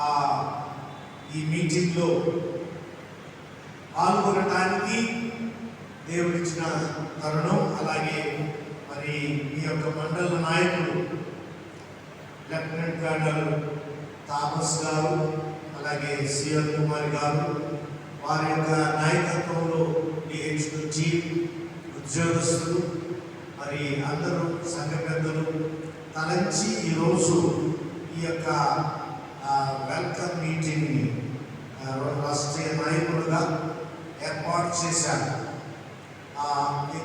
ఆ ఈ మీటింగ్లో పాల్గొనడానికి దేవుడిచ్చిన తరుణం. అలాగే మరి ఈ యొక్క మండల నాయకులు లెఫ్టినెంట్ కర్నల్ థామస్ గారు, అలాగే సిఎల్ కుమార్ గారు, వారి యొక్క నాయకత్వంలో డిహెచ్డు టీం, ఉద్యోగస్తులు, మరి అందరూ సంఘ పెద్దలు తలంచి ఈరోజు ఈ యొక్క వెల్కమ్ మీటింగ్ని రాష్ట్రీయ నాయకులుగా ఏర్పాటు చేశారు.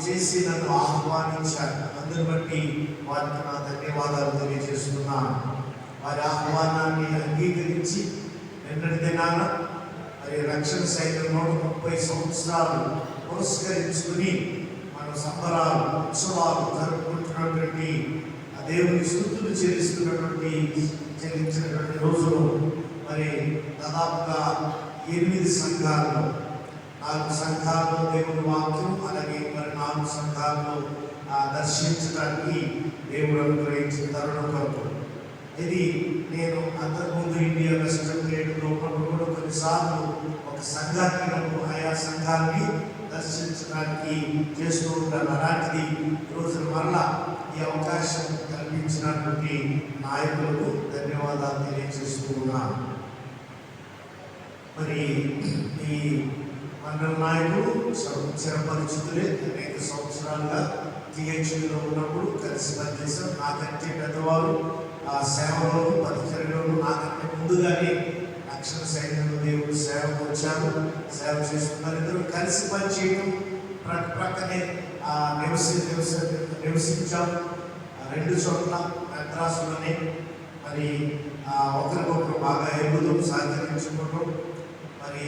చేసి నన్ను ఆహ్వానించారు. అందుని బట్టి వారికి నా ధన్యవాదాలు తెలియజేస్తున్నాను. వారి ఆహ్వానాన్ని అంగీకరించి నిన్నటి దినాన మరి రక్షణ సైతం 130 సంవత్సరాలు పురస్కరించుకుని మన సంబరాలు, ఉత్సవాలు జరుపుకుంటున్నటువంటి దేవుని స్తుతులు చెల్లించినటువంటి రోజులు మరి దాదాపుగా 8 సంఘాల్లో 4 సంఘాల్లో దేవుని వాక్యం, అలాగే మరి 4 సంఘాల్లో దర్శించడానికి దేవుడు అనుగ్రహించిన తరుణం కొరకు. ఇది నేను అంతకుముందు ఇండియా వెస్టర్న్ ట్రేడ్లో ఉన్నప్పుడు కూడా కొన్నిసార్లు ఒక సంఘాన్ని ఆయా సంఘాన్ని దర్శించడానికి చేస్తూ ఉంటాను. అలాంటిది రోజుల వల్ల ఈ అవకాశం కల్పించినటువంటి నాయకులకు ధన్యవాదాలు తెలియజేస్తూ ఉన్నాను. మరి ఈ మండల నాయకులు చిరపరిచితులే. అనేక సంవత్సరాలుగా టీహెచ్లో ఉన్నప్పుడు కలిసి పనిచేశాం. నాకంటే పెద్దవారు ఆ సేవలో పరిచర్యలో నాకంటే ముందుగానే రక్షణ సైన్యంలో దేవుడు సేవకు వచ్చారు, సేవ చేస్తున్నారు. ఇద్దరు కలిసి పనిచేయడం, ప్రక్కనే నివసించాం 2 చోట్ల మద్రాసులోనే. మరి ఒకరికొకరు బాగా ఎరుగుదాం, సహకరించుకుంటాం. మరి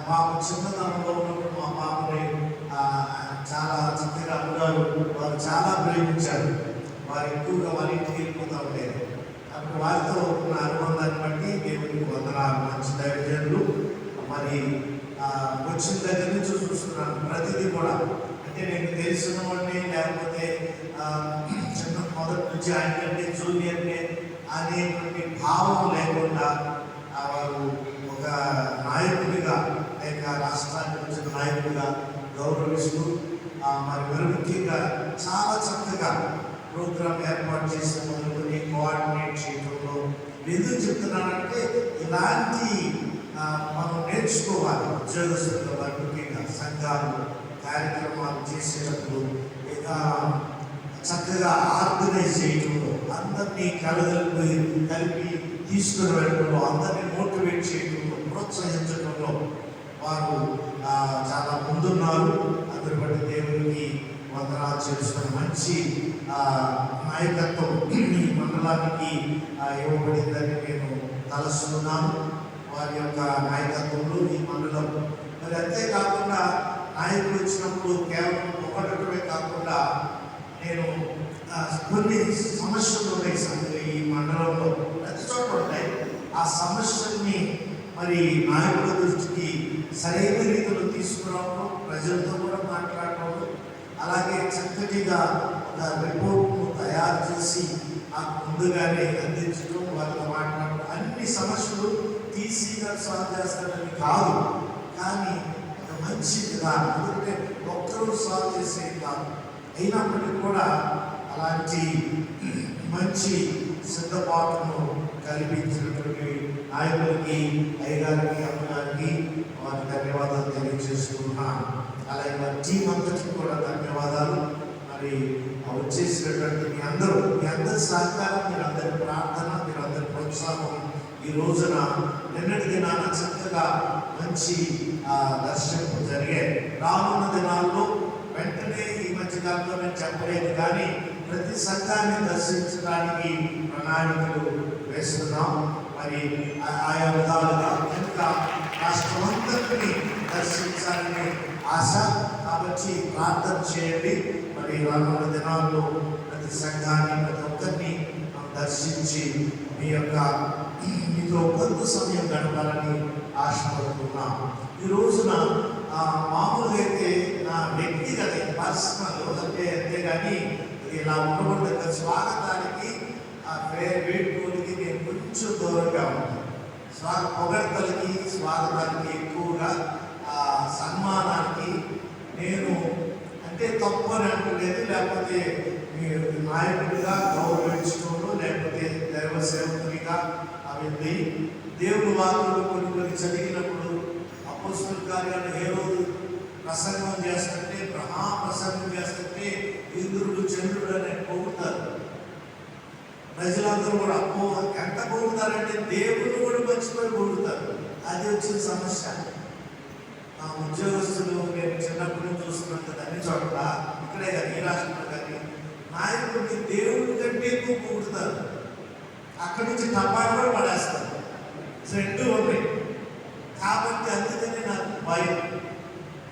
మా చిన్నతనంలో ఉన్నప్పుడు మా పాపని చాలా చక్కగా అన్నారు. వారు చాలా ప్రేమించారు. వారు ఎక్కువగా వాళ్ళ ఇంటికి వెళ్ళిపోతూ ఉండేది. అప్పుడు వారితో ఉన్న అనుబంధాన్ని బట్టి దేవునికి వందనాలు. మంచి దైవజనులు. మరి వచ్చిన దగ్గర నుంచి చూస్తున్నాను ప్రతిదీ కూడా. అంటే నేను తెలిసిన వాడిని, లేకపోతే చిన్న మొదటి నుంచి ఆయనకంటే జూనియర్ని అనేటువంటి భావం లేకుండా వారు ఒక నాయకుడిగా, లేక రాష్ట్రానికి వచ్చిన నాయకుడిగా గౌరవిస్తూ మరి ముఖ్యంగా చాలా చక్కగా ప్రోగ్రాం ఏర్పాటు చేసిన మొదలుకొని కోఆర్డినేట్ చేయడంలో ఎందుకు చెప్తున్నానంటే ఇలాంటి మనం నేర్చుకోవాలి. ఉద్యోగస్తుల వారి ముఖ్యంగా సంఘాలు కార్యక్రమాలు చేసేటప్పుడు చక్కగా ఆర్గనైజ్ చేయడంలో, అందరినీ కలిపి తీసుకుని వెళ్ళడంలో, అందరినీ మోటివేట్ చేయడంలో, ప్రోత్సహించడంలో వారు చాలా ముందున్నారు. అందరి బట్టి దేవునికి వందనాలు చేస్తున్న మంచి నాయకత్వం ఈ మండలానికి ఇవ్వబడిందని నేను తలస్తున్నాను. వారి యొక్క నాయకత్వంలో ఈ మండలం మరి అంతేకాకుండా నాయకులు వచ్చినప్పుడు కేవలం ఒకటమే కాకుండా నేను కొన్ని సమస్యలు ఉన్నాయి ఈ మండలంలో, ప్రతి చోట ఉంటాయి. ఆ సమస్యల్ని మరి నాయకుల దృష్టికి సరైన రీతిలో తీసుకురావడం, ప్రజలతో కూడా మాట్లాడటం, అలాగే చక్కటిగా ఒక రిపోర్ట్ను తయారు చేసి ముందుగానే అందించడం, వాళ్ళతో మాట్లాడటం. అన్ని సమస్యలు తీసిగా సాల్వ్ చేస్తాడని కాదు, కానీ ఒక మంచి విధానం. ఎందుకంటే ఒక్కరు సాల్వ్ చేసేది కాదు. అయినప్పటికీ కూడా అలాంటి మంచి సిద్ధపాటును కల్పించినటువంటి నాయకులకి, అయ్యగారికి, అమ్మగారికి వారికి ధన్యవాదాలు తెలియజేస్తున్నాను. అలాగే వారి టీం అందరికీ కూడా ధన్యవాదాలు. మరి వచ్చేసినటువంటి మీ అందరి సహకారం, మీరందరి ప్రార్థన, మీరందరి ప్రోత్సాహం ఈ రోజున నిన్నటి దినాన చక్కగా మంచి దర్శనం జరిగాయి. రానున్న దినాల్లో వెంటనే ఈ మధ్యకాలంలో నేను చెప్పలేదు, కానీ ప్రతి సంఘాన్ని దర్శించడానికి ప్రణాళికలు వేస్తున్నాం. మరి ఆయా విధాలుగా ఇంకా రాష్ట్రమంతటిని దర్శించాలని ఆశ. కాబట్టి ప్రార్థన చేయండి. మరి రానున్న దినాల్లో ప్రతి సంఘాన్ని, ప్రతి ఒక్కరిని దర్శించి మీతో కొంత సమయం గడపాలని ఆశపడుతున్నాం. ఈ రోజున మామూలుగా అయితే నా వ్యక్తిగత పర్సనల్ అంతేగాని ఇలా ఉండకూడదు. స్వాగతానికి వేడుకోనికి నాయకుడికి నేను కొంచెం దూరంగా ఉంటాను. పొగడ్తలకి స్వాగతానికి ఎక్కువగా సన్మానానికి నేను అంటే తప్పు అని అంటలేదు, లేకపోతే మీరు నాయకుడిగా గౌరవించడంలో, లేకపోతే దైవ సేవకునిగా అవి దేవుని వాక్యంలో కొన్ని చదివినప్పుడు అపోస్తలుల కార్యాలు హేరోదు ప్రసంగం చేస్తుంటే, ప్రసంగం చేస్తుంటే ఇంద్రుడు చంద్రుడు అని పొగుడుతారు. ప్రజలందరూ కూడా ఎంత పొగుడుతారంటే దేవుడిని కూడా మర్చిపోయి పొగుడుతారు. అది వచ్చిన సమస్య. ఆ ఉద్యోగస్తులు నేను చిన్నప్పటి నుంచి చూస్తున్నంత అన్ని చోట్ల, ఇక్కడే కానీ ఈ రాష్ట్రంలో కానీ, నాయకుడిని దేవుడి కంటే ఎక్కువ పొగుడుతారు. అక్కడి నుంచి టపాలు కూడా పడేస్తారు. రెండు ఉన్నాయి. కాబట్టి అందుకని నాకు భయం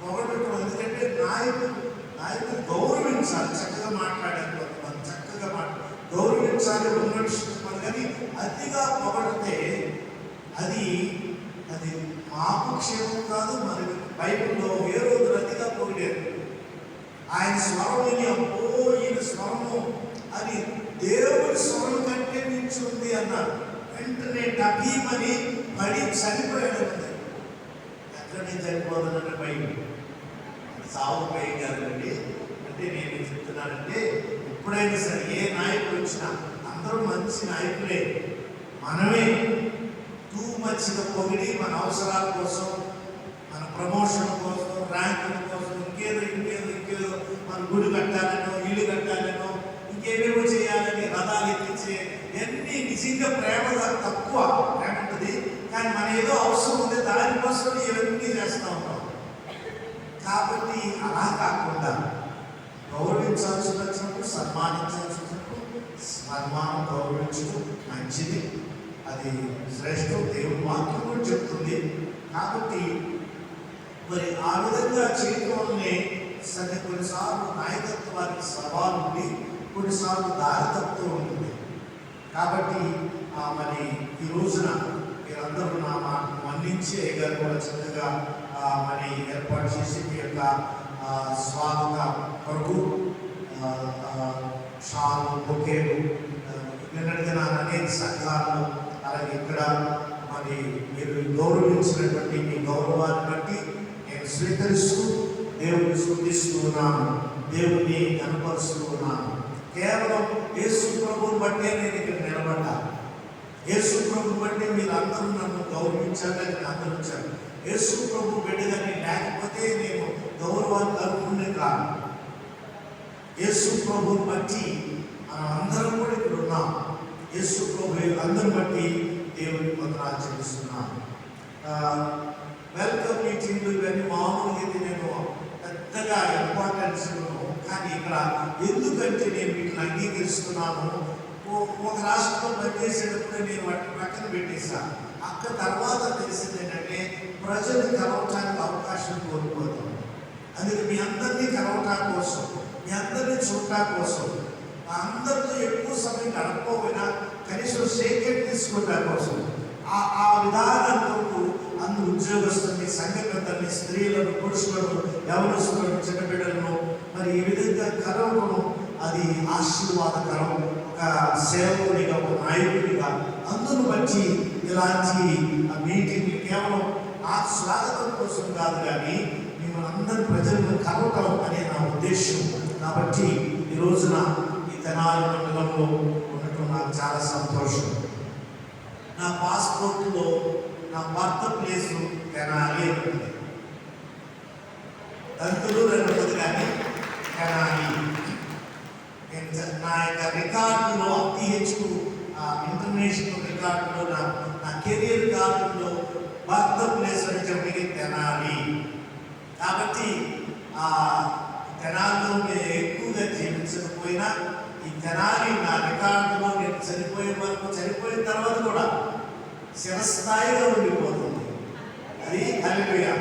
పొగడటం. ఎందుకంటే నాయకుడు గౌరవించాలి. చక్కగా మాట్లాడారు కొంతమంది, చక్కగా గౌరవించాలి, ఉన్నట్టు. కానీ అతిగా పొగడితే అది అది మాకు క్షేమం కాదు. మరి బైబిల్లో ఏ రోజు అతిగా పొగిడారు. ఆయన స్వరం విని అబ్బో ఈయన స్వరము అది దేవుడి స్వరం కంటే మించి ఉంది అన్నారు. వెంటనే డబీమని పడి చనిపోయాడు. ఎక్కడ నేను చనిపోతానంటే బైబిల్ సాగు భయం కాదండి. అంటే నేను చెప్తున్నానంటే ఎప్పుడైనా సరే ఏ నాయకుడు వచ్చినా అందరూ మంచి నాయకులే. మనమే టూ మచ్గా పొగిడి మన అవసరాల కోసం, మన ప్రమోషన్ కోసం, ర్యాంకుల కోసం, ఇంకేదో మన గుడి కట్టాలనో, ఇల్లు కట్టాలనో, ఇంకేమేమో చేయాలని రథాలు ఎత్తించే ఎన్ని నిజంగా ప్రేమ తక్కువ ప్రేమ ఉంటుంది. కానీ మన ఏదో అవసరం ఉంది, దానికోసం ఇవన్నీ చేస్తూ ఉంటాం. కాబట్టి అలా కాకుండా గౌరవించాల్సి వచ్చినప్పుడు, సన్మానించాల్సి వచ్చినప్పుడు సన్మానం గౌరవించడం మంచిది. అది శ్రేష్టం. దేవుని వాక్యం కూడా చెప్తుంది. కాబట్టి మరి ఆ విధంగా చేయడం వల్లనే కొన్నిసార్లు నాయకత్వానికి సవాలు ఉండి, కొన్నిసార్లు దారితప్పుతూ ఉంటుంది. కాబట్టి మరి ఈ రోజున మీరందరూ నా మాటను మన్నించి అయ్యగారు కూడా చక్కగా మరి ఏర్పాటు చేసి మీ యొక్క స్వాగత కొరకు షాలు, బొకేలు నిన్నటి అనేక సంఘాలను, అలాగే ఇక్కడ మరి మీరు గౌరవించినటువంటి మీ గౌరవాన్ని బట్టి నేను స్వీకరిస్తూ దేవుని స్తుతిస్తూ ఉన్నాను, దేవుని కనపరుస్తూ ఉన్నాను. కేవలం యేసు ప్రభువుని బట్టే నేను ఇక్కడ నిలబడ్డా. యేసు ప్రభుని బట్టి మీరు అందరూ నన్ను గౌరవించాలని ఆదరించారు. యేసు ప్రభు బిడ్డగాని లేకపోతే నేను గౌరవాన్ని కలుపుకునే కాదు. యేసు ప్రభుని బట్టి మనం అందరం కూడా ఇక్కడ ఉన్నాం. యేసు ప్రభు అందరిని బట్టి దేవుని వందనాలు చెల్లిస్తున్నాం. వెల్కమ్ మీటింగ్ ఇవన్నీ మామూలుగా అయితే నేను పెద్దగా ఇంపార్టెన్స్ ఇవ్వను. కానీ ఇక్కడ ఎందుకంటే నేను వీటిని అంగీకరిస్తున్నాను. ఒక రాష్ట్రంలో పనిచేసేటప్పుడు నేను వాటిని పక్కన పెట్టేశాను. అక్కడ తర్వాత తెలిసింది ఏంటంటే ప్రజలు కలవటానికి అవకాశం కోల్పోతాం. అందుకే మీ అందరినీ కలవటం కోసం, మీ అందరినీ చూడటం కోసం, అందరితో ఎక్కువ సమయం గడపకపోయినా కనీసం షేకెట్ తీసుకోవడం కోసం ఆ విధానంలో అందరూ ఉద్యోగస్తుల్ని, సంఘ పెద్దల్ని, స్త్రీలను, పురుషులను, యవనస్తులను, చిన్నబిడ్డలను మరి ఈ విధంగా కలవడం అది ఆశీర్వాదకరం. ఒక సేవకునిగా, ఒక నాయకుడిగా అందును బట్టి ఇలాంటి మీటింగ్ కేవలం ఆ స్వాగతం కోసం కాదు, కానీ మిమ్మల్ని అందరి ప్రజలను కలవటం అనే నా ఉద్దేశం. కాబట్టి ఈ రోజున ఈ తెనాలి మండలంలో ఉండటం నాకు చాలా సంతోషం. నా పాస్పోర్ట్లో నా బర్త్ ప్లేసు తెనాలి ఉంటుంది. దంతులు రెండవది కానీ తెనాలి. నా యొక్క రికార్డులో అతిహెచ్చు ఇంటర్నేషనల్ రికార్డులో నా కెరీర్ కార్డులో బర్త్ ప్లేస్ వచ్చేప్పటికి తెనాలి. కాబట్టి తెనాలిలో నేను ఎక్కువగా జీవించకపోయినా ఈ తెనాలి నా రికార్డులో నేను చనిపోయే వరకు, చనిపోయిన తర్వాత కూడా శిరస్థాయిగా ఉండిపోతుంది. అది హల్లెలూయా.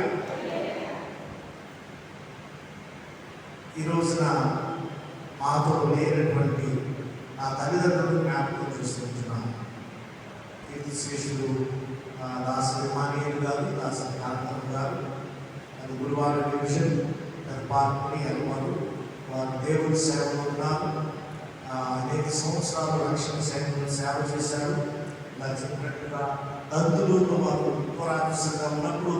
ఈ రోజున మాతో లేనటువంటి నా తల్లిదండ్రులు జ్ఞాపకం చేసుకుంటున్నాను. కీర్తిశేషులు దాసరి మానీయులు గారు, దాసరి కాంతం గారు, అది గురువార డివిజన్ పార్కుని ఎల్వారు. వారు దేవుని సేవలో ఉన్నారు. అనేక సంవత్సరాలు రక్షణ సేవలు సేవ చేశారు. ఇలా చెప్పినట్టుగా దంతులూరులో వారు పురాఫీసర్గా ఉన్నప్పుడు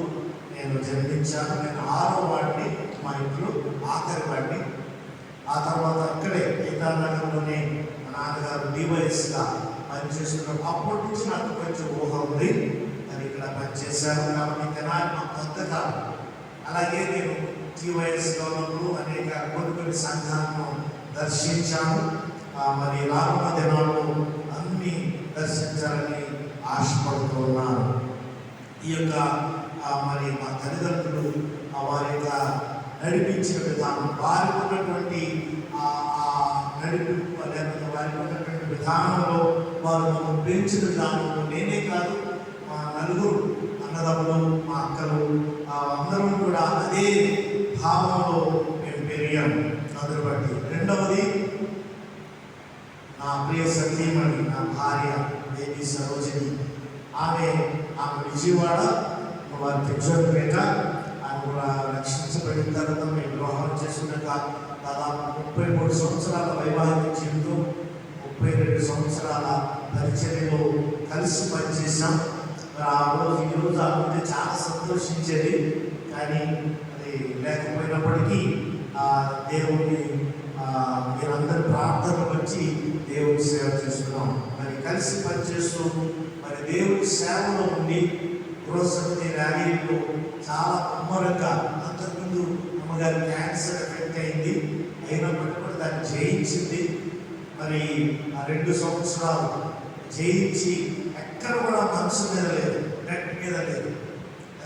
నేను జన్మించాను. నేను 6వ వాడిని, మా ఇంట్లో ఆఖరి వాడిని. ఆ తర్వాత అక్కడే గీతానగర్లోనే మా నాన్నగారు డివైఎస్గా పనిచేస్తున్నారు. అప్పటి నుంచి నాకు కొంచెం ఊహ ఉంది, మరి ఇక్కడ పనిచేశాను కాబట్టి తెనాలి మా కొత్త కాదు. అలాగే నేను టీవైఎస్గా ఉన్నప్పుడు అనేక కొన్ని సంఘాలను దర్శించాను. మరి రానున్న దినాల్లో అన్ని దర్శించాలని ఆశపడుతూ ఉన్నాను. ఈ యొక్క మరి మా తల్లిదండ్రులు వారి యొక్క నడిపించిన విధానం, వారికి ఉన్నటువంటి నడిపింపు లేకపోతే వారికి ఉన్నటువంటి విధానంలో వారు మమ్మల్ని పెంచిన విధానంలో నేనే కాదు, మా నలుగురు అన్నదమ్ములు, మా అక్కలు అందరం కూడా అదే భావంలో మేము పెరిగాము. అందరు బట్టి రెండవది నా ప్రియ సతీమణి, నా భార్య దేవి సరోజిని. ఆమె విజయవాడ, వారి తెచ్చోపేట. ఆమె కూడా రక్షించబడిన తర్వాత మేము వివాహం చేసుకున్నాక దాదాపు 33 సంవత్సరాల వైవాహిక జీవితం, 32 సంవత్సరాల పరిచర్యలో కలిసి పనిచేసాం. ఆ రోజు ఈరోజు అనుకుంటే చాలా సంతోషించేది, కానీ అది లేకపోయినప్పటికీ దేవుడిని మీరందరూ ప్రార్థనలు వచ్చి దేవుడి సేవ చేస్తున్నాం. మరి కలిసి పనిచేస్తూ మరి దేవుడి సేవలో ఉండి గృహసమితి ర్యాలీలో చాలా ముమ్మరంగా, అంతకుముందు అమ్మగారి క్యాన్సర్ ఎఫెక్ట్ అయింది, అయినప్పటికీ కూడా దాన్ని జయించింది. మరి ఆ 2 సంవత్సరాలు జయించి ఎక్కడ కూడా మనసు మీద లేదు, నెట్ మీద లేదు,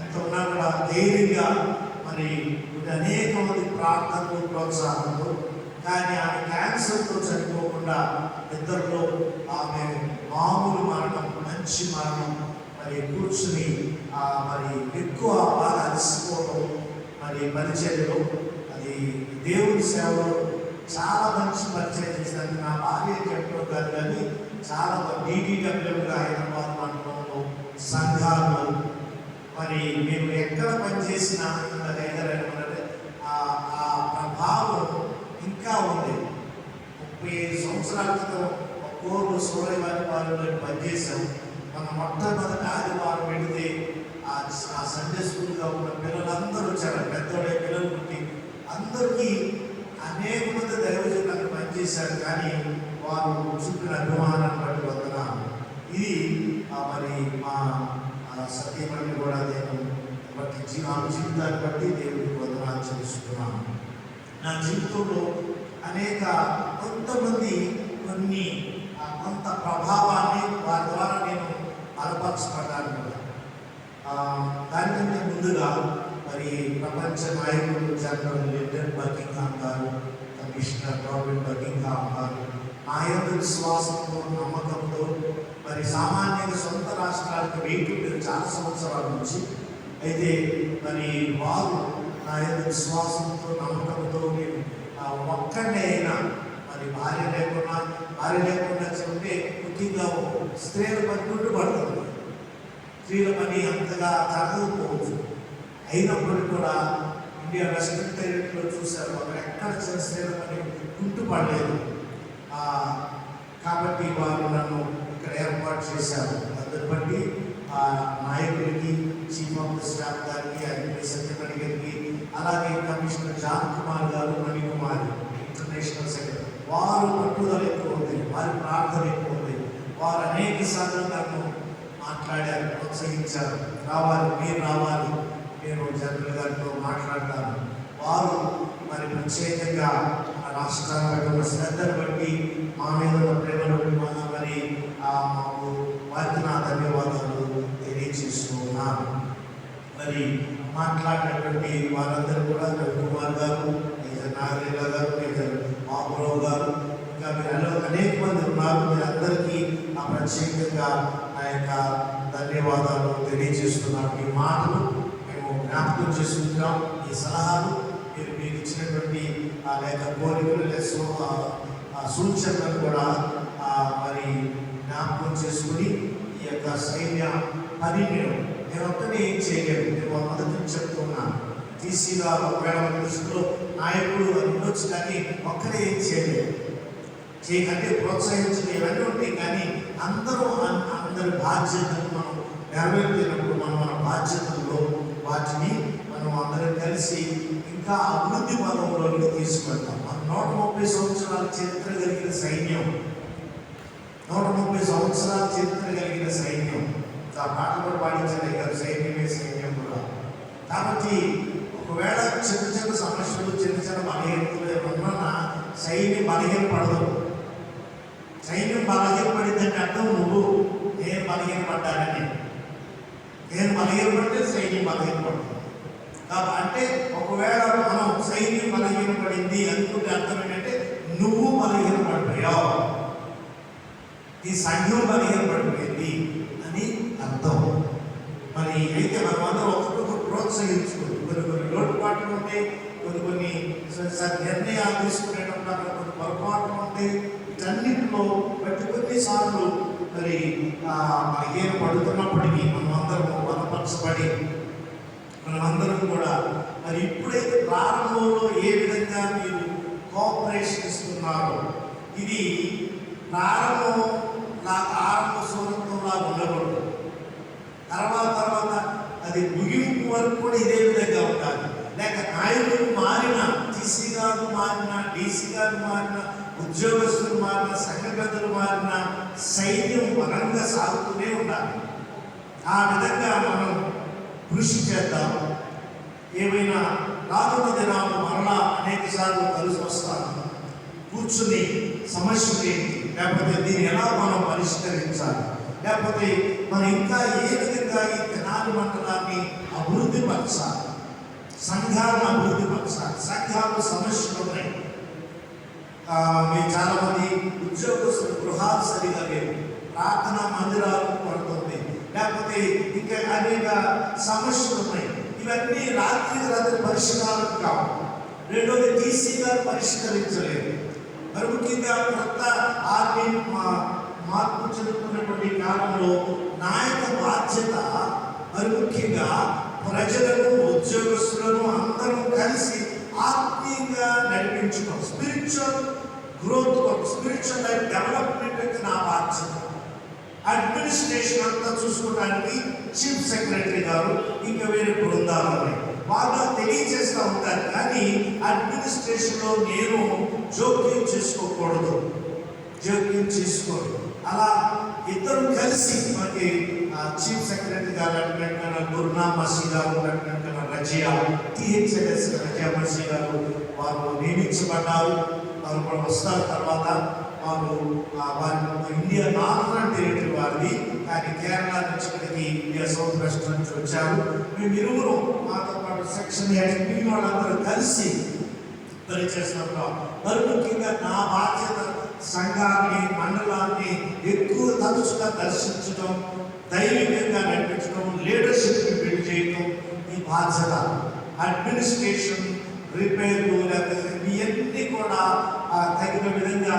ఎంత ఉన్నా కూడా ధైర్యంగా మరి అనేక మంది ప్రార్థనలు ప్రోత్సాహంతో. కానీ ఆమె క్యాన్సర్తో చనిపోకుండా ఇద్దరిలో ఆమె మామూలు మరణం, మంచి మరణం, మరి కూర్చుని మరి ఎక్కువ బాగా అలసిపోవడం, మరి పరిచర్యలో అది దేవుడి సేవలో చాలా మంచి పరిచయం చేశాను. నా భార్య చెప్పడం కాదు, కానీ చాలా డీటీడబ్ల్యూగా హైదరాబాద్ మండలంలో సంఘాలు, మరి మేము ఎక్కడ పనిచేసినా ఆ ప్రభావం ఇంకా ఉంది. 35 సంవత్సరాల క్రితం కోరు సూర్యవారి పాలనలో పనిచేసాం. మన మొట్టమొదటి ఆదివారం వెళితే ఆ సండే స్కూల్గా ఉన్న పిల్లలందరూ వచ్చారు. పెద్దోడే పిల్లలు పుట్టి అందరికీ అనేక మంది దైవజనులు అక్కడ పనిచేశారు. కానీ వారు చూపిన అభిమానాన్ని బట్టి వందనాలు. ఇది మరి మా సత్యమణి కూడా నేను బట్టి జీవితాన్ని బట్టి దేవుడికి వందనాలు చెల్లిస్తున్నాను. నా జీవితంలో కొంతమంది కొంత ప్రభావాన్ని వారి ద్వారా నేను బలపరచబడ్డాను కూడా. దానికంటే ముందుగా మరి ప్రపంచ నాయకులు జనరల్ లిండన్ బకింగ్హామ్ గారు, కమిషనర్ రాబర్ట్ బకింగ్హామ్ గారు నా యొక్క విశ్వాసంతో, నమ్మకంతో, మరి సామాన్యంగా సొంత రాష్ట్రాలకు వెయిట్ చాలా సంవత్సరాల నుంచి అయితే మరి వారు నా యొక్క విశ్వాసంతో, నమ్మకంతో నేను ఒక్కడే అయినా మరి భార్య లేకుండా చెప్తే ముఖ్యంగా స్త్రీల పని గుర్తుపడుతుంది. స్త్రీల పని అంతగా జరగకపోవచ్చు, అయినప్పటికీ కూడా ఇండియా వెస్టర్న్ టెరిటరీలో చూశారు, అక్కడ ఎక్కడ స్త్రీల పని గుర్తుపడలేదు. కాబట్టి వారు నన్ను ఇక్కడ ఏర్పాటు చేశారు. అందుని బట్టి నాయకులకి, చీఫ్ ఆఫ్ ద స్టాఫ్ గారికి, ఐపీఎస్ సెక్రటరీ గారికి, అలాగే కమిషనర్ జాన్ కుమార్ గారు, మణికుమారి ఇంటర్నేషనల్ సెక్రటరీ, వారు పట్టుదల ఎక్కువ ఉంది, వారి ప్రార్థన ఎక్కువ ఉంది. వారు అనేక సార్లు నన్ను మాట్లాడారు, ప్రోత్సహించారు. మీరు రావాలి, నేను జనరల్ గారితో మాట్లాడతాను. వారు మరి ప్రత్యేకంగా మన రాష్ట్రాల శ్రద్ధను బట్టి, మా మీద ప్రేమను బట్టి మరి వారికి నా ధన్యవాదాలు తెలియజేస్తూ ఉన్నాను. మరి మాట్లాడినటువంటి వారందరూ కూడా రవికుమార్ గారు, మేజర్ నాగరీల గారు, మేజర్ బాబురావు గారు, ఇంకా మీరు అనేక మంది ఉన్నారు. మీరందరికీ ప్రత్యేకంగా నా యొక్క ధన్యవాదాలు తెలియజేస్తున్నాను. ఈ మాటలు మేము జ్ఞాపకం చేసుకుంటాం. ఈ సలహాలు మీకు ఇచ్చినటువంటి లేక కోరికలు సూచనలు కూడా మరి జ్ఞాపకం చేసుకుని ఈ యొక్క సైన్య పనిని నేను ఒక్కనే ఏం చేయలేదు. నేను మొదటి నుంచి చెప్తున్నాను, టీసీగా ఒకవేళ దృష్టిలో నాయకుడు అని ఉండొచ్చు, కానీ ఒక్కడే ఏం చేయలేదు. చేయకంటే ప్రోత్సహించిన ఇవన్నీ ఉంటాయి, కానీ అందరి బాధ్యతను మనం నెరవేర్చినప్పుడు మన బాధ్యతల్లో వాటిని మనం అందరం కలిసి ఇంకా అభివృద్ధి పదంలోకి తీసుకెళ్తాం. మన 130 సంవత్సరాల చరిత్ర కలిగిన సైన్యం, 130 సంవత్సరాల చరిత్ర కలిగిన సైన్యం. ఆ పాట కూడా పాటించాలి కదా, సైన్యమే సైన్యం కూడా. కాబట్టి ఒకవేళ చిన్న చిన్న సమస్యలు, చిన్న చిన్న బలహీనతలు ఏమన్నా సైన్యం బలహీనపడదు. సైన్యం బలహీనపడిందంటే అర్థం నేను బలహీనపడ్డానని. నేను బలహీనపడితే సైన్యం బలహీనపడుతుంది. అంటే ఒకవేళ మనం సైన్యం బలహీనపడింది అనుకుంటే అర్థం ఏంటంటే నువ్వు బలహీనపడిపోయావు, ఈ సంఘం బలహీనపడిపోయింది అని అర్థం. మరి అయితే మనమందరం ఒకరికొకరు ప్రోత్సహించుకుంటూ కొన్ని లోటుపాట్లు ఉంటాయి, కొన్ని నిర్ణయాలు తీసుకునేటప్పుడు కొన్ని పొరపాట్లు ఉంటాయి. వీటన్నింటిలో ప్రతి కొన్నిసార్లు మరి బలహీనపడుతున్నప్పటికీ మనమందరం బలపరచబడి మనమందరం కూడా మరి ఇప్పుడైతే ప్రారంభంలో ఏ విధంగా మీరు కోఆపరేషన్ ఇస్తున్నారో, ఇది ఆరంభ సూరత్వంలా ఉండకూడదు. తర్వాత అది ముగింపు వరకు కూడా ఇదే విధంగా ఉండాలి. లేక నాయకులు మారినా, టీసీ గారు మారినా, డీసీ గారు మారినా, ఉద్యోగస్తులు మారినా, సంఘ పెద్దలు మారినా సైన్యం బలంగా సాగుతూనే ఉండాలి. ఆ విధంగా మనం కృషి చేద్దాం. ఏమైనా రానున్న దినాలు మరలా అనేక సార్లు కలిసి వస్తాను, కూర్చుని సమస్యలు ఏంటి, లేకపోతే దీన్ని ఎలా మనం పరిష్కరించాలి, లేకపోతే మనం ఇంకా ఏ విధంగా ఈ తెనాలి మండలాన్ని అభివృద్ధి పరచాలి, సంఘాలను అభివృద్ధి పరచాలి. సంఘాలు సమస్యలు ఉన్నాయి. మీరు చాలామంది ఉద్యోగస్తులు గృహాలు సరిగా లేవు, ప్రార్థన మందిరాలు పడుతుంది, లేకపోతే ఇంకా అనేక సమస్యలు ఉన్నాయి. ఇవన్నీ రాత్రి పరిష్కారం కావు. రెండోది టీసీ గారు పరిష్కరించలేదు. మరి ముఖ్యంగా కొత్త ఆర్మీ మార్పు చెందుతున్నటువంటి కాలంలో నాయక బాధ్యత మరి ముఖ్యంగా ప్రజలను, ఉద్యోగస్తులను అందరం కలిసి ఆత్మీయంగా నడిపించడం, spiritual growth, spiritual life development నా బాధ్యత. అడ్మినిస్ట్రేషన్ అంతా చూసుకోవడానికి చీఫ్ సెక్రటరీ గారు ఇంకా వేరే బృందాలు ఉన్నాయి, వాళ్ళు తెలియజేస్తూ ఉంటారు. కానీ అడ్మినిస్ట్రేషన్లో నేను జోక్యం చేసుకోకూడదు. అలా ఇద్దరు కలిసి మనకి చీఫ్ సెక్రటరీ గారు లెఫ్టినెంట్ గుర్నా మసీ గారు, లెఫ్టినెంట్ రజియా, టీహెచ్ఎల్ఎస్ రజియా మసీ గారు వారు నియమించబడ్డారు. వారు కూడా వస్తారు. తర్వాత వారు ఇండియా నార్తర్న్ టెరిటరీ వారిది, కానీ కేరళ నుంచి ఇక్కడికి ఇండియా సౌత్ వెస్ట్ నుంచి వచ్చారు. మేము ఇరువురు మాతో పాటు సెక్షన్ హెడ్ వాళ్ళందరూ కలిసి పనిచేస్తున్నప్పుడు మరి ముఖ్యంగా నా బాధ్యత సంఘాన్ని, మండలాన్ని ఎక్కువ తరచుగా దర్శించడం, దైవికంగా నడిపించడం, లీడర్షిప్ని బిల్డ్ చేయడం ఈ బాధ్యత. అడ్మినిస్ట్రేషన్, రిపేర్లు, లేకపోతే ఇవన్నీ కూడా తగిన విధంగా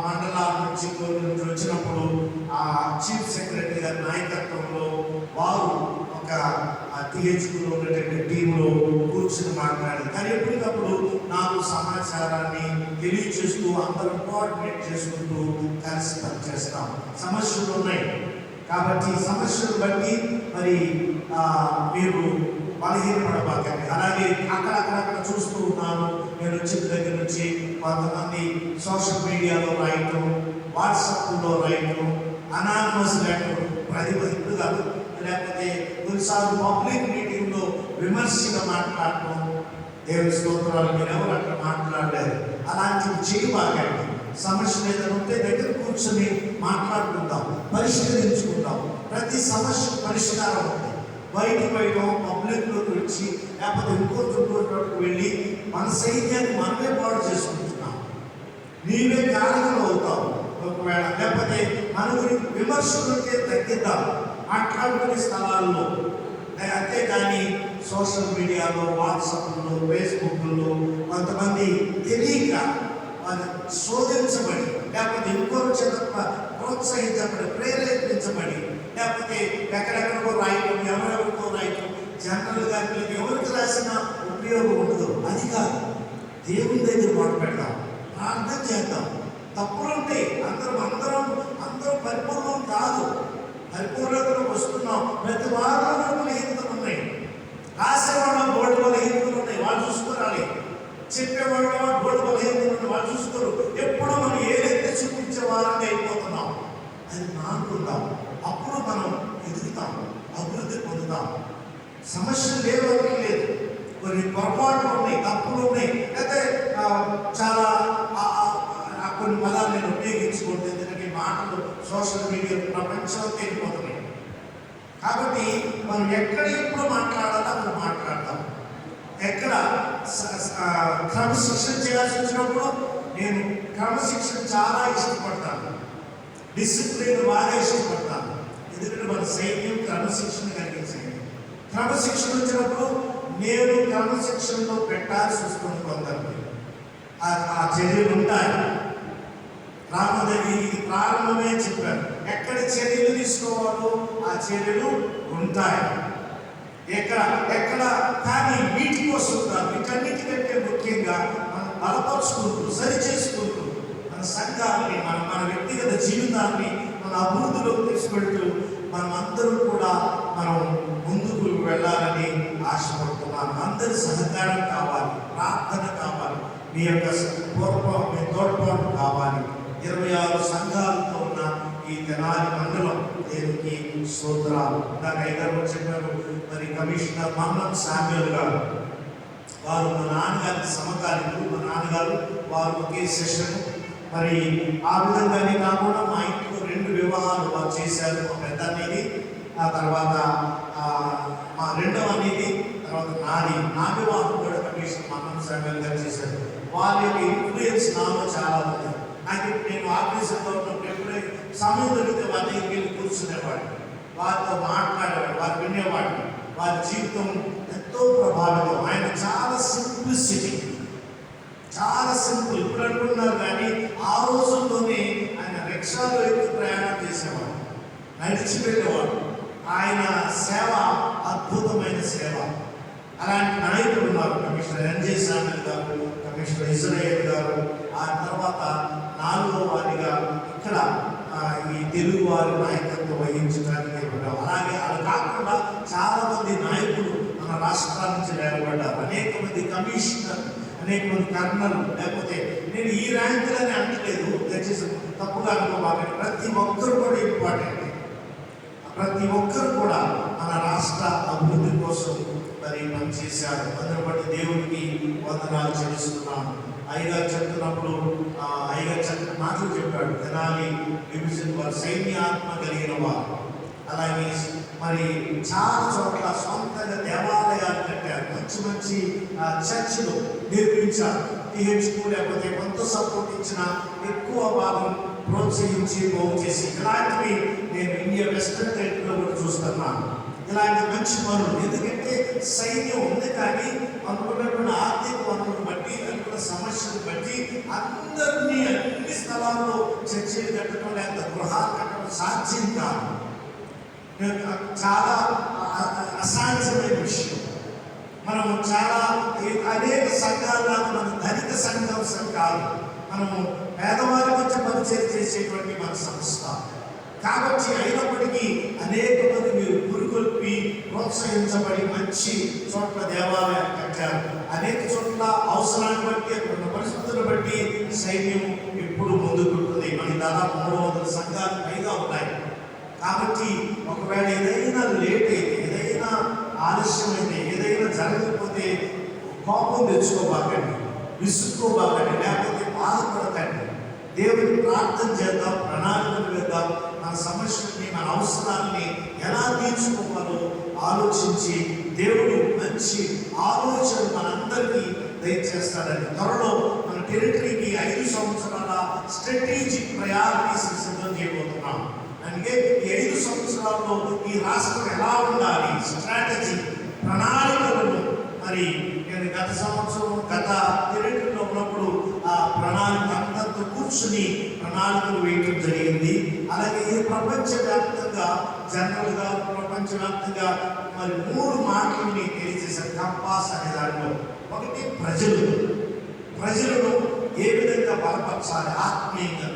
మండలాల నుంచి వచ్చినప్పుడు ఆ చీఫ్ సెక్రటరీ గారి నాయకత్వంలో వారు ఒక టీహెచ్లో ఉన్నటువంటి టీంలో కూర్చుని మాట్లాడారు. కానీ ఎప్పటికప్పుడు నాకు సమాచారాన్ని తెలియచేస్తూ అందరం కోఆర్డినేట్ చేసుకుంటూ కలిసి పనిచేస్తాం. సమస్యలు ఉన్నాయి కాబట్టి సమస్యలు బట్టి మరి మీరు బలహీనపడబాకండి. అలాగే అక్కడక్కడ చూస్తూ ఉన్నాను, నేను వచ్చిన దగ్గర నుంచి కొంతమంది సోషల్ మీడియాలో రాయటం, వాట్సాప్లో రాయటం, అనానమస్ లెటర్, ఇప్పుడు కాదు, లేకపోతే కొన్నిసార్లు పబ్లిక్ మీటింగ్లో విమర్శగా మాట్లాడటం. దేవుని స్తోత్రాలు, మీరు ఎవరు అట్లా మాట్లాడలేదు. అలాంటివి చేయబాకండి. సమస్యలు ఏదైనా ఉంటే దగ్గర కూర్చొని మాట్లాడుకుందాం, పరిష్కరించుకుందాం. ప్రతి సమస్య పరిష్కారం ఉంది. బయటకు పబ్లిక్లోకి వచ్చి లేకపోతే ఇంకోటికి వెళ్ళి మన సైన్యాన్ని మనమే పాడు చేసుకుంటున్నాం. నీవే కారణం అవుతావు ఒకవేళ. లేకపోతే మన గురించి విమర్శలు ఉంటే తగ్గిద్దాం మాట్లాడుకునే స్థలాల్లో. అంతేకాని సోషల్ మీడియాలో, వాట్సాప్లో, ఫేస్బుక్లో కొంతమంది తెలియక వాళ్ళు శోధించబడి, లేకపోతే ఇంకొక చేత ప్రోత్సహించబడి, ప్రేరేపించబడి, లేకపోతే ఎక్కడెక్కడికో రాయటం, ఎవరెవరికో రాయటం, జనరల్గా ఎవరికి రాసినా ఉపయోగం ఉండదు. అది కాదు, దేవుని దగ్గర మాట పెడదాం, ప్రార్థన చేద్దాం. తప్పులుంటే అందరం పరిపూర్ణం కాదు. ప్రతి వారంలో బలహీనతలు ఉన్నాయి. రాసేవాళ్ళ బోర్డు బలహీనతలు ఉన్నాయి, వాళ్ళు చూసుకోరాలి. చెప్పేవాళ్ళ బోర్డు బలహీనతలు ఉన్నాయి, వాళ్ళు చూసుకోరు. ఎప్పుడు మనం ఏదైతే చూపించే వారంగా అయిపోతున్నాం అది మానుకుందాం. అప్పుడు మనం ఎదుగుతాం, అభివృద్ధి పొందుతాం. సమస్యలు లేవని లేదు, కొన్ని పొరపాట్లు ఉన్నాయి, తప్పులు ఉన్నాయి, అయితే చాలా కొన్ని పదాలు నేను ఉపయోగించుకోవద్దు. ఎందుకంటే మాటలు సోషల్ మీడియా ప్రపంచంలో తెలిపోతున్నాయి. కాబట్టి మనం ఎక్కడ ఎప్పుడు మాట్లాడాలో అక్కడ మాట్లాడతాం. ఎక్కడ క్రమశిక్షణ చేయాల్సి వచ్చినప్పుడు నేను క్రమశిక్షణ చాలా ఇష్టపడతాను, డిసిప్లిన్ బాగా ఇష్టపడతాను. ఎందుకంటే మన సైన్యం క్రమశిక్షణ కలిగిన సైన్యం. క్రమశిక్షణ వచ్చినప్పుడు నేను క్రమశిక్షణలో పెట్టాల్సి వస్తుంది. కొందరికి ఆ చర్యలు ఉంటాయి. రామదేవి ఇది ప్రారంభమే చెప్పారు, ఎక్కడ చర్యలు తీసుకోవాలో ఆ చర్యలు ఉంటాయి. ఎక్కడ కానీ వీటి కోసం కాదు, వీటన్నిటికంటే ముఖ్యంగా మనం బలపరుచుకుంటూ సరి చేసుకుంటూ మన సంఘాన్ని మన వ్యక్తిగత జీవితాన్ని మన అభివృద్ధిలోకి తీసుకెళ్తూ మనం అందరూ కూడా మనం ముందుకు వెళ్ళాలని ఆశపడుతున్నాను. అందరి సహకారం కావాలి, ప్రార్థన కావాలి, మీ యొక్క మీ తోడ్పాటు కావాలి. 26 సంఘాలతో ఉన్న ఈ తెనాలి మండలం దేవునికి స్తోత్రాలు. నాకు ఐదారు చెప్పారు, మరి కమిషనర్ మహమ్మద్ శామ్యూల్ గారు, వారు మా నాన్నగారికి సమకాలీకులు. మా నాన్నగారు వారు ఒకే సెషన్. మరి ఆ విధంగానే కాకుండా మా ఇంట్లో 2 వివాహాలు వారు చేశారు. మా పెద్ద అనేది, ఆ తర్వాత మా రెండవ అనేది, తర్వాత నా వివాహం కూడా కమిషనర్ మహమ్మద్ శామ్యూల్ గారు చేశారు. వారి యొక్క ఇన్ఫ్లుయెన్స్ నాలో చాలా ఉంది. నాకు నేను ఆఫీసులో ఉన్నప్పుడు ఎప్పుడే సమయం దొరికితే వారి దగ్గరికి వెళ్ళి కూర్చునేవాడు, వారితో మాట్లాడేవాడు, వారు వినేవాడు. వారి జీవితం ఎంతో ప్రభావితం. ఆయన చాలా సింప్లిసిటీ, చాలా సింపుల్. ఇప్పుడు అంటున్నారు కానీ ఆ రోజుల్లోనే ఆయన రిక్షాలో ఎక్కి ప్రయాణం చేసేవాడు, నడిచి వెళ్ళేవాడు. ఆయన సేవ అద్భుతమైన సేవ. అలాంటి నాయకులు ఉన్నారు. కమిషనర్ ఎన్జే శామ్యూల్ గారు, కమిషనర్ ఇజ్రాయేల్ గారు, ఆ తర్వాత 4వ వారిగా ఇక్కడ ఈ తెలుగు వారి నాయకత్వం వహించడానికి ఉన్నాం. అలాగే అలా కాకుండా చాలా మంది నాయకులు మన రాష్ట్రాల నుంచి నిలబడ్డారు. అనేక మంది కమిషనర్, అనేక మంది కర్నల్, లేకపోతే నేను ఈ ర్యాంకులని అనట్లేదు, దయచేసి తప్పుగా అనుకోవాలి. ప్రతి ఒక్కరు కూడా ఇంపార్టెంట్. ప్రతి ఒక్కరు కూడా మన రాష్ట్ర అభివృద్ధి కోసం మరి పనిచేశారు. అందరూ బట్టి దేవుడికి వందనాలు చెల్లిస్తున్నాను. అయ్యగారు చెప్తున్నప్పుడు అయ్యగారు చక్కటి మాటలు చెప్పాడు. తెనాలి డివిజన్ వారు సైన్యాత్మ కలిగిన వారు. అలాగే మరి చాలా చోట్ల సొంతంగా దేవాలయాలు కట్టారు, మంచి మంచి చర్చిలు నిర్మించారు. టీహెచ్కు లేకపోతే కొంత సపోర్ట్ ఇచ్చిన ఎక్కువ భాగం ప్రోత్సహించి బాగు చేసి ఇలాంటివి నేను ఇండియా వెస్టర్న్ టెరిటరీలో కూడా చూస్తున్నాను. ఇలాంటి మంచి పనులు. ఎందుకంటే సైన్యం ఉంది కానీ అనుకున్నటువంటి ఆర్థిక వనరులను బట్టి, అనుకున్న సమస్యలు బట్టి అందరినీ అన్ని స్థలాల్లో చర్చలు కట్టడం లేకపోతే గృహాలు కట్టడం సాధ్యం కాదు. చాలా అసాధ్యమైన విషయం. మనము చాలా అనేక సంఘాలను మన ధనిక సంఘం కాదు, మనము పేదవారి మధ్య పరిచయం చేసేటువంటి మన సంస్థ. కాబట్టి అయినప్పటికీ అనేక మంది మీరు పురుగొల్పి ప్రోత్సహించబడి మంచి చోట్ల దేవాలయాలు కట్టారు. అనేక చోట్ల అవసరాన్ని బట్టి, అక్కడ పరిస్థితులను బట్టి సైన్యం ఎప్పుడు ముందుకుంటుంది. మనకి దాదాపు 300 సంఘాలు పైగా ఉన్నాయి. కాబట్టి ఒకవేళ ఏదైనా లేట్ అయితే, ఏదైనా ఆలస్యమైతే, ఏదైనా జరగకపోతే కోపం తెచ్చుకోబాకండి, విసుక్కోబాకండి, లేకపోతే బాధపడకండి. దేవుడిని ప్రార్థన చేద్దాం, ప్రణాళికలు వేద్దాం. మన సమస్యల్ని, మన అవసరాన్ని ఎలా తీర్చుకోవాలో ఆలోచించి దేవుడు మంచి ఆలోచన మనందరికీ దయచేస్తాడని. త్వరలో మన టెరిటరీకి 5 సంవత్సరాల స్ట్రాటజిక్ ప్రయారిటీస్ సిద్ధం చేయబోతున్నాం. అందుకే ఈ 5 సంవత్సరాల్లో ఈ రాష్ట్రం ఎలా ఉండాలి, స్ట్రాటజీ, ప్రణాళికలను మరి నేను గత సంవత్సరం గత టెరిటరీలో ఉన్నప్పుడు ఆ ప్రణాళిక అందరితో కూర్చుని ప్రణాళికలు వేయడం జరిగింది. అలాగే ఈ ప్రపంచవ్యాప్తంగా జనరల్గా ప్రపంచవ్యాప్తంగా మరి 3 మాటలని తెలియజేశారు కంపాస్ అనే దాంట్లో. ఒకటి ప్రజలను ఏ విధంగా బలపరచాలి ఆత్మీయంగా.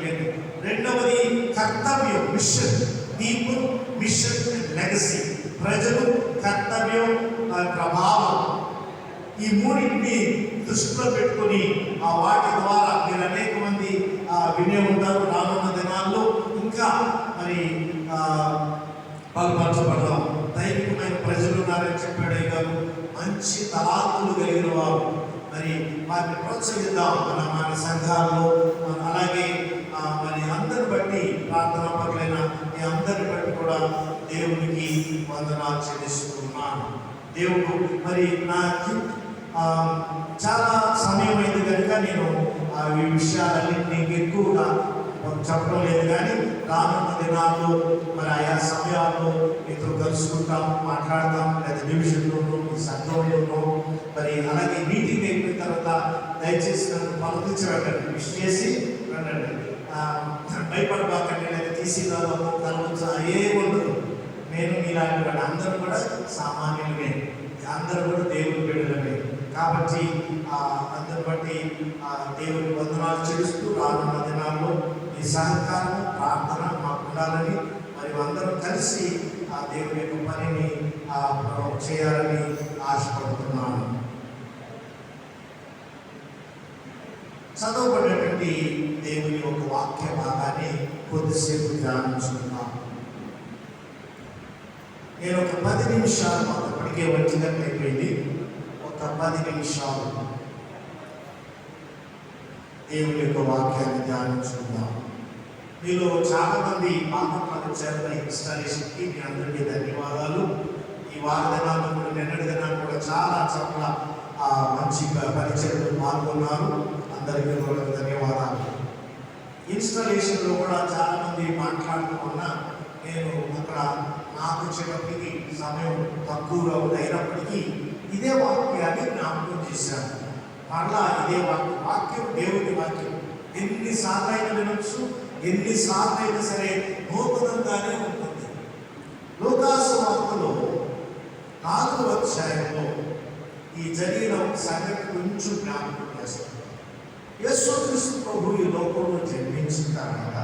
రెండవది కర్తవ్యం, మిషన్, పీపుల్, మిషన్, లెగసీ. ప్రజలు, కర్తవ్యం, ప్రభావం. ఈ మూడింటిని దృష్టిలో పెట్టుకొని వాటి ద్వారా మీరు అనేక మంది వినే ఉంటారు. రానున్న దినాల్లో ఇంకా మరి బలపరచబడదాం. దైవికమైన ప్రజలు ఉన్నారని చెప్పాడు గారు. మంచి తలాంతులు కలిగిన వారు, మరి వారిని ప్రోత్సహిద్దాం మన సంఘాల్లో. అలాగే మరి అందరిని బట్టి, ప్రార్థన పట్లైన మీ అందరిని బట్టి కూడా దేవునికి వందనాలు చెల్లిస్తున్నాను. దేవుడు మరి నాకు చాలా సమయం అయింది కనుక నేను ఈ విషయాలన్నింటినీ ఎక్కువగా చెప్పడం లేదు. కానీ రానున్న దినాల్లో మరి ఆయా సమయాల్లో మీతో కలుసుకుంటాం, మాట్లాడతాం. లేదా డివిజన్లోనూ, మీ సంఘంలోనూ. మరి అలాగే మీటింగ్ అయిపోయిన తర్వాత దయచేసి నన్ను పలకరించండి, విష్ చేసి రండి. భయపడబాకండి, లేదా తీసిదాదాపు కలవచ్చు ఏ ఉండదు. నేను మీలాంటి వాడు. అందరూ కూడా సామాన్యులమే, అందరూ కూడా దేవుని బిడ్డలమే. కాబట్టి అందరి బట్టి దేవుని వందనాలు చేస్తూ రానున్న దినాల్లో ఈ సహకారం, ప్రార్థన మాకు ఉండాలని, మరి అందరం కలిసి దేవుని యొక్క పనిని చేయాలని ఆశపడుతున్నాను. చదవబడినటువంటి దేవుని ఒక వాక్య భాగాన్ని కొద్దిసేపు ధ్యానించుకున్నాం. నేను ఒక 10 నిమిషాలు, మాకు ఇప్పటికే వచ్చినట్టు అయిపోయింది. ఒక 10 నిమిషాలు దేవుని యొక్క వాక్యాన్ని ధ్యానించుకుందాం. మీలో చాలా మంది పాపంలో చేరిన ఇన్స్టాలేషన్కి మీ అందరికీ ధన్యవాదాలు. ఈ వారదినాల్లో కూడా, నిన్నటి దినాలు కూడా చాలా చోట్ల మంచి పరిచయలు పాల్గొన్నారు. అందరికీ కూడా ధన్యవాదాలు. ఇన్స్టాలేషన్లో కూడా చాలామంది మాట్లాడుతున్నా నేను అక్కడ నాకు వచ్చేటప్పటికి సమయం తక్కువగా అయినప్పటికీ ఇదే వాక్యాన్ని జ్ఞాపకం చేశాను. మరలా ఇదే వాక్యం దేవుని వాక్యం ఎన్నిసార్లు అయినా వినొచ్చు, ఎన్నిసార్లు అయినా సరే నూతనంగానే ఉంటుంది. లూకాసు వార్తలో 4వ అధ్యాయంలో ఈ జరిగిన సంగతి కొంచెం జ్ఞాపకం చేస్తాను. యేసుక్రీస్తు ప్రభు ఈ లోకంలో జన్మించిన తర్వాత